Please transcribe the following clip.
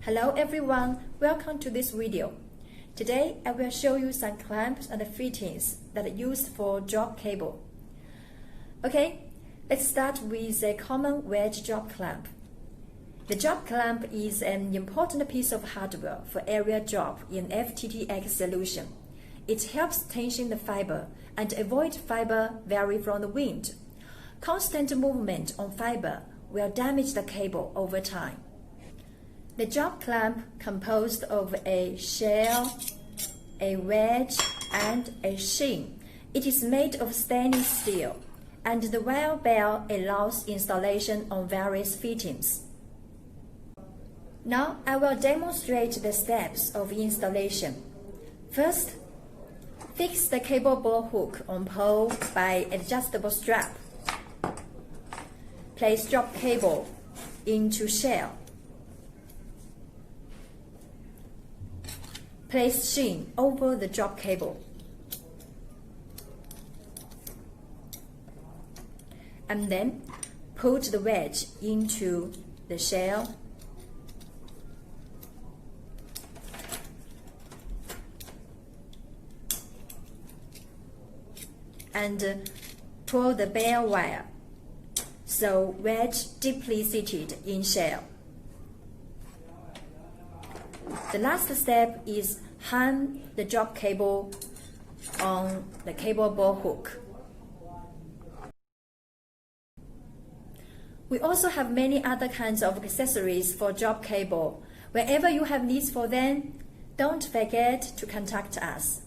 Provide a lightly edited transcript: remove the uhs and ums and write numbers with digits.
Hello everyone, welcome to this video. Today I will show you some clamps and fittings that are used for drop cable. Okay, let's start with a common wedge drop clamp. The drop clamp is an important piece of hardware for area drop in FTTX solution. It helps tension the fiber and avoid fiber vary from the wind. Constant movement on fiber will damage the cable over time. The drop clamp composed of a shell, a wedge, and a sheen. It is made of stainless steel, and the wire bell allows installation on various fittings. Now I will demonstrate the steps of installation. First, fix the cable ball hook on pole by adjustable strap. Place drop cable into shell. Place sheen over the drop cable. And then put the wedge into the shell. And pull the bell wire, so wedge deeply seated in shell. The last step is hang the drop cable on the cable ball hook. We also have many other kinds of accessories for drop cable. Wherever you have needs for them, don't forget to contact us.